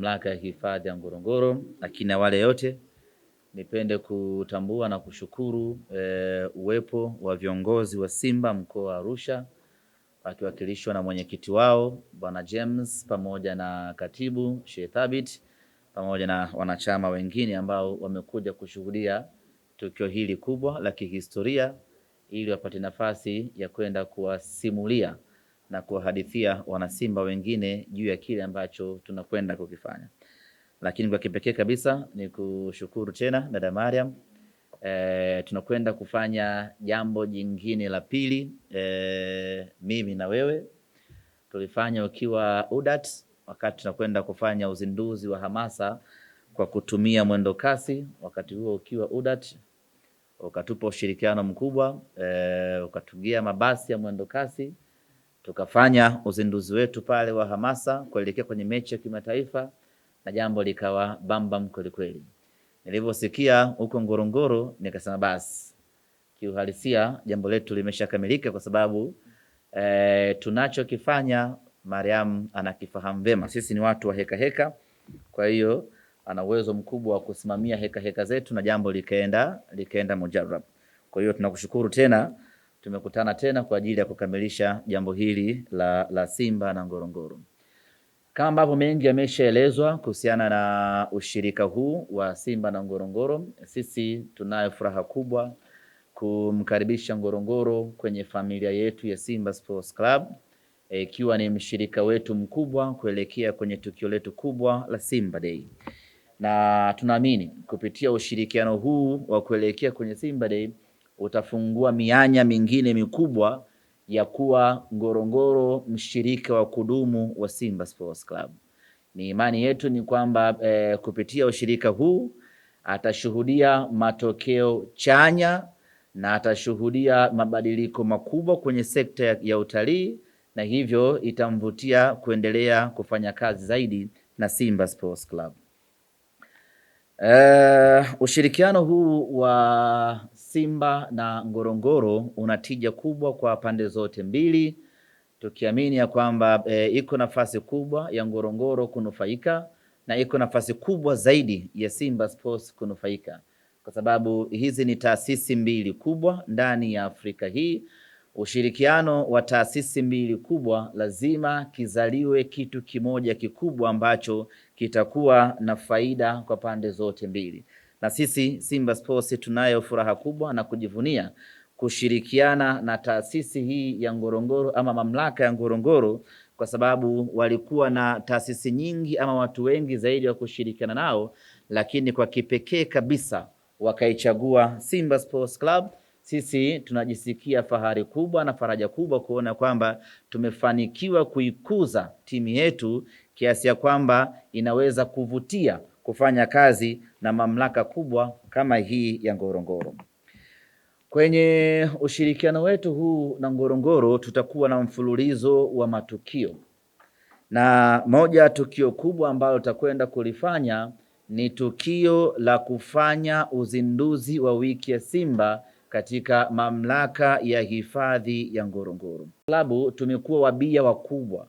Mamlaka ya Hifadhi ya Ngorongoro. Lakini wale yote nipende kutambua na kushukuru uwepo wa viongozi wa Simba mkoa wa Arusha wakiwakilishwa na mwenyekiti wao Bwana James pamoja na katibu Sheikh Thabit pamoja na wanachama wengine ambao wamekuja kushuhudia tukio hili kubwa la kihistoria ili wapate nafasi ya kwenda kuwasimulia na kuwahadithia wanasimba wengine juu ya kile ambacho tunakwenda kukifanya. Lakini kwa kipekee kabisa ni kushukuru tena dada Mariam. Tunakwenda kufanya jambo jingine la pili. Mimi na wewe tulifanya ukiwa UDAT wakati tunakwenda kufanya uzinduzi wa hamasa kwa kutumia mwendo kasi. Wakati huo ukiwa UDAT ukatupa ushirikiano mkubwa, ukatugia mabasi ya mwendo kasi, tukafanya uzinduzi wetu pale wa hamasa kuelekea kwenye mechi ya kimataifa na jambo likawa bambam kweli kweli. Nilivyosikia huko Ngorongoro nikasema basi kiuhalisia jambo letu limeshakamilika kwa sababu tunachokifanya Mariam anakifahamu vema. Sisi ni watu wa heka heka, kwa hiyo ana uwezo mkubwa wa kusimamia heka heka zetu na jambo likaenda mujarrab. Kwa hiyo tunakushukuru tena, tumekutana tena kwa ajili ya kukamilisha jambo hili la Simba na Ngorongoro. Kama ambavyo mengi yameshaelezwa kuhusiana na ushirika huu wa Simba na Ngorongoro, sisi tunayo furaha kubwa kumkaribisha Ngorongoro kwenye familia yetu ya Simba Sports Club, ikiwa ni mshirika wetu mkubwa kuelekea kwenye tukio letu kubwa la Simba Day. Na tunaamini kupitia ushirikiano huu wa kuelekea kwenye Simba Day utafungua mianya mingine mikubwa ya kuwa Ngorongoro mshirika wa kudumu wa Simba Sports Club. Ni imani yetu ni kwamba kupitia ushirika huu atashuhudia matokeo chanya na atashuhudia mabadiliko makubwa kwenye sekta ya utalii, na hivyo itamvutia kuendelea kufanya kazi zaidi na Simba Sports Club. Ushirikiano huu wa Simba na Ngorongoro una tija kubwa kwa pande zote mbili, tukiamini ya kwamba iko nafasi kubwa ya Ngorongoro kunufaika na iko nafasi kubwa zaidi ya Simba Sports kunufaika, kwa sababu hizi ni taasisi mbili kubwa ndani ya Afrika hii. Ushirikiano wa taasisi mbili kubwa lazima kizaliwe kitu kimoja kikubwa ambacho kitakuwa na faida kwa pande zote mbili. Na sisi Simba Sports tunayo furaha kubwa na kujivunia kushirikiana na taasisi hii ya Ngorongoro ama mamlaka ya Ngorongoro, kwa sababu walikuwa na taasisi nyingi ama watu wengi zaidi wa kushirikiana nao, lakini kwa kipekee kabisa wakaichagua Simba Sports Club. Sisi tunajisikia fahari kubwa na faraja kubwa kuona kwamba tumefanikiwa kuikuza timu yetu kiasi ya kwamba inaweza kuvutia kufanya kazi na mamlaka kubwa kama hii ya Ngorongoro. Kwenye ushirikiano wetu huu na Ngorongoro tutakuwa na mfululizo wa matukio, na moja tukio kubwa ambalo tutakwenda kulifanya ni tukio la kufanya uzinduzi wa wiki ya Simba katika mamlaka ya hifadhi ya Ngorongoro. Klabu tumekuwa wabia wakubwa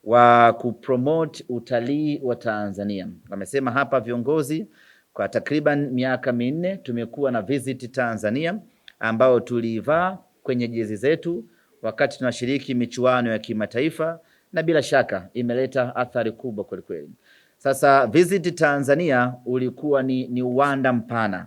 wa kupromote utalii wa Tanzania. Wamesema hapa viongozi, kwa takriban miaka minne tumekuwa na Visit Tanzania ambao tulivaa kwenye jezi zetu wakati tunashiriki michuano ya kimataifa, na bila shaka imeleta athari kubwa kweli kweli. Sasa Visit Tanzania ulikuwa ni uwanda mpana.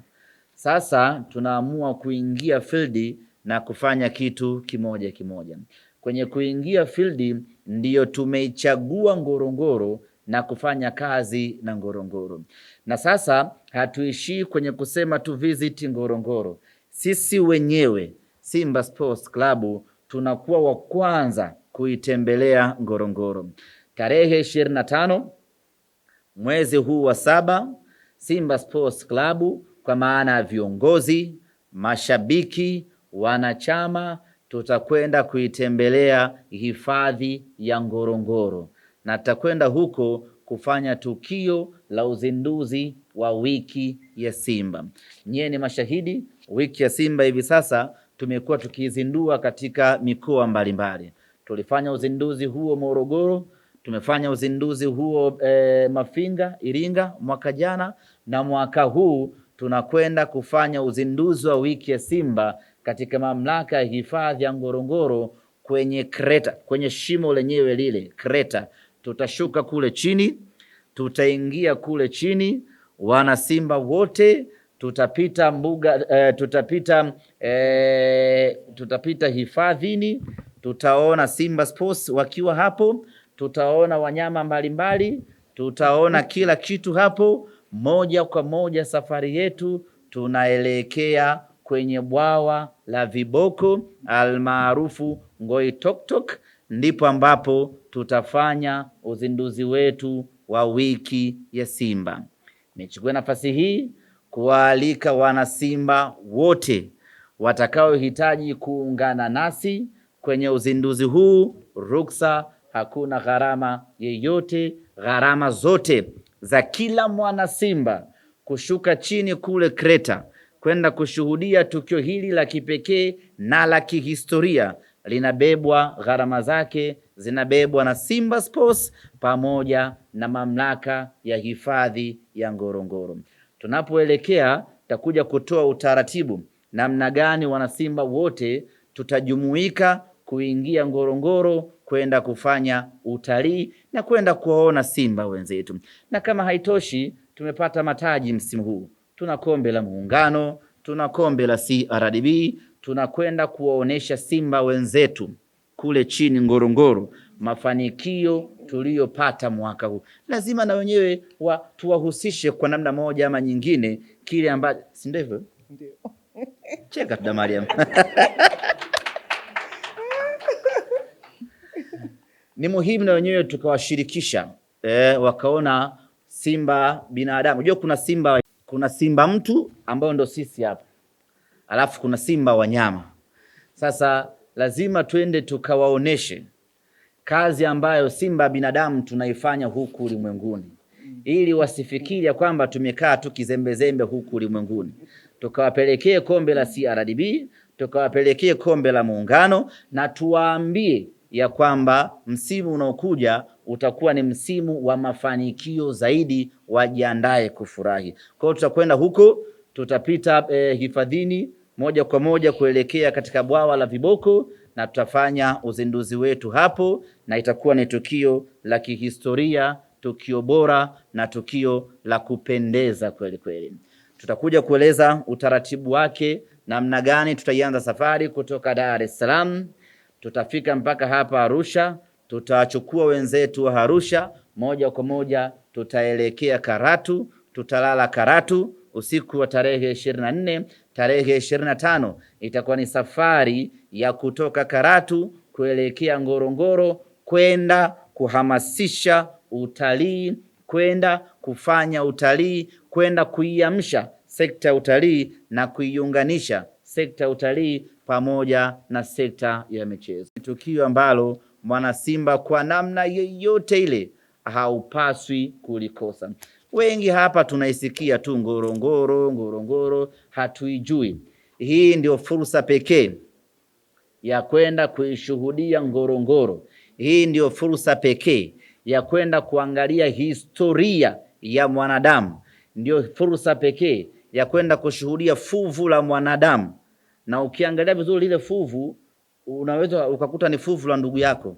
Sasa tunaamua kuingia field na kufanya kitu kimoja kimoja. Kwenye kuingia field ndiyo tumeichagua Ngorongoro na kufanya kazi na Ngorongoro. Na sasa hatuishii kwenye kusema tu visit Ngorongoro. Sisi wenyewe Simba Sports Club tunakuwa wa kwanza kuitembelea Ngorongoro. Tarehe 25 mwezi huu wa 7, Simba Sports Club kwa maana ya viongozi, mashabiki, wanachama tutakwenda kuitembelea hifadhi ya Ngorongoro, na tutakwenda huko kufanya tukio la uzinduzi wa wiki ya Simba. Nyie ni mashahidi, wiki ya Simba hivi sasa tumekuwa tukizindua katika mikoa mbalimbali. Tulifanya uzinduzi huo Morogoro, Tumefanya uzinduzi huo Mafinga, Iringa mwaka jana, na mwaka huu tunakwenda kufanya uzinduzi wa wiki ya Simba katika mamlaka ya hifadhi ya Ngorongoro kwenye kreta, kwenye shimo lenyewe lile kreta. Tutashuka kule chini, tutaingia kule chini, wana Simba wote tutapita mbuga tutapita hifadhini, tutaona Simba Sports wakiwa hapo, tutaona wanyama mbalimbali, tutaona kila kitu hapo. Moja kwa moja safari yetu tunaelekea kwenye bwawa la viboko almaarufu Ngoitoktok, ndipo ambapo tutafanya uzinduzi wetu wa wiki ya Simba. Nichukue nafasi hii kuwaalika wana Simba wote watakaohitaji kuungana nasi kwenye uzinduzi huu. Ruksa, hakuna gharama yeyote, gharama zote za kila mwana Simba kushuka chini kule kreta kwenda kushuhudia tukio hili la kipekee na la kihistoria linabebwa, gharama zake zinabebwa na Simba Sports pamoja na mamlaka ya hifadhi ya Ngorongoro. Tunapoelekea takuja kutoa utaratibu namna gani wanasimba wote tutajumuika kuingia Ngorongoro kwenda kufanya utalii na kwenda kuwaona simba wenzetu. Na kama haitoshi, tumepata mataji msimu huu. Tuna kombe la Muungano, tuna kombe la CRDB, tunakwenda kuwaonesha simba wenzetu kule chini Ngorongoro mafanikio tuliyopata mwaka huu. Lazima na wenyewe tuwahusishe kwa namna moja ama nyingine kile ambacho, si ndivyo? Ndio. Cheka tu Mariam. Ni muhimu na wenyewe tukawashirikisha wakaona simba binadamu. Unajua kuna simba mtu ambao ndo sisi hapa. Alafu kuna simba wanyama. Sasa lazima twende tukawaoneshe kazi ambayo simba binadamu tunaifanya huku ulimwenguni, ili wasifikiri ya kwamba tumekaa tu kizembezembe huku ulimwenguni. Tukawapelekee kombe la CRDB, tukawapelekee kombe la Muungano, na tuwaambie ya kwamba msimu unaokuja utakuwa ni msimu wa mafanikio zaidi, wajiandae kufurahi. Kwa hiyo tutakwenda huko, tutapita hifadhini moja kwa moja kuelekea katika bwawa la viboko, na tutafanya uzinduzi wetu hapo, na itakuwa ni tukio la kihistoria, tukio bora na tukio la kupendeza kweli kweli. Tutakuja kueleza utaratibu wake, namna gani tutaianza safari kutoka Dar es Salaam. Tutafika mpaka hapa Arusha, tutachukua wenzetu wa Arusha moja kwa moja tutaelekea Karatu, tutalala Karatu usiku wa tarehe 24, tarehe 25 itakuwa ni safari ya kutoka Karatu kuelekea Ngorongoro kwenda kuhamasisha utalii, kwenda kufanya utalii, kwenda kuiamsha sekta ya utalii na kuiunganisha sekta ya utalii pamoja na sekta ya michezo. Tukio ambalo mwana Simba kwa namna yoyote ile haupaswi kulikosa. Wengi hapa tunaisikia tu Ngorongoro, Ngorongoro, hatuijui. Hii ndio fursa pekee ya kwenda kuishuhudia Ngorongoro. Hii ndio fursa pekee ya kwenda kuangalia historia ya mwanadamu. Ndio fursa pekee ya kwenda kushuhudia fuvu la mwanadamu. Na ukiangalia vizuri lile fuvu, unaweza ukakuta ni fuvu la ndugu yako.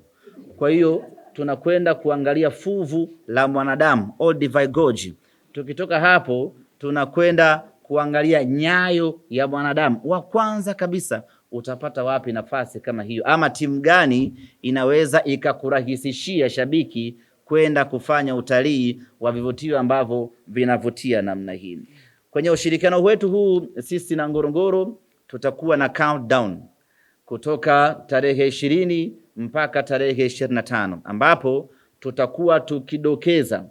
Kwa hiyo tunakwenda kuangalia fuvu la mwanadamu, Olduvai Gorge. Tukitoka hapo tunakwenda kuangalia nyayo ya mwanadamu. Wa kwanza kabisa, utapata wapi nafasi kama hiyo? Ama timu gani inaweza ikakurahisishia shabiki kwenda kufanya utalii wa vivutio ambavyo vinavutia namna hii? Kwenye ushirikiano wetu huu sisi na Ngorongoro tutakuwa na countdown kutoka tarehe 20 mpaka tarehe 25, ambapo tutakuwa tukidokeza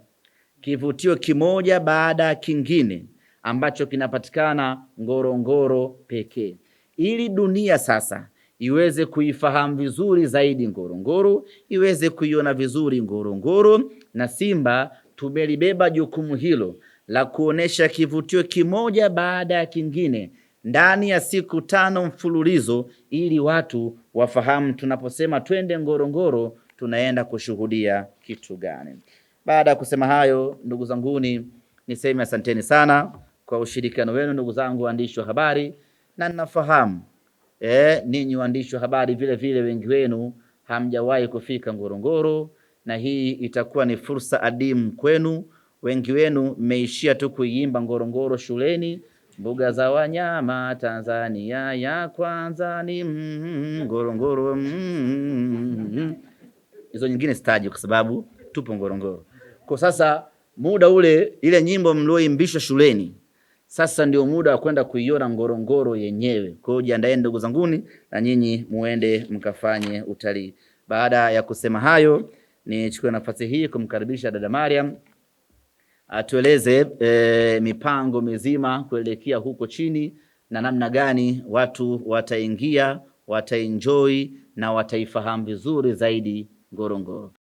kivutio kimoja baada ya kingine ambacho kinapatikana Ngorongoro pekee, ili dunia sasa iweze kuifahamu vizuri zaidi Ngorongoro, iweze kuiona vizuri Ngorongoro. Na Simba tumelibeba jukumu hilo la kuonesha kivutio kimoja baada ya kingine ndani ya siku 5 mfululizo, ili watu wafahamu tunaposema twende Ngorongoro tunaenda kushuhudia kitu gani. Baada ya kusema hayo, ndugu zanguni, niseme asanteni sana kwa ushirikiano wenu, ndugu zangu waandishi wa habari, na ninafahamu ninyi waandishi wa habari vile vile wengi wenu hamjawahi kufika Ngorongoro, na hii itakuwa ni fursa adimu kwenu. Wengi wenu mmeishia tu kuiimba Ngorongoro shuleni, mbuga za wanyama Tanzania ya kwanza ni Ngorongoro. Hizo nyingine sitaji kwa sababu tupo Ngorongoro. Kwa sasa muda ule, ile nyimbo mlioimbishwa shuleni, sasa ndio muda wa kwenda kuiona Ngorongoro yenyewe. Kwa hiyo jiandaeni ndugu zanguni, na nyinyi muende mkafanye utalii. Baada ya kusema hayo, nichukue nafasi hii kumkaribisha dada Mariam atueleze mipango mizima kuelekea huko chini na namna gani watu wataingia, wataenjoy na wataifahamu vizuri zaidi Ngorongoro.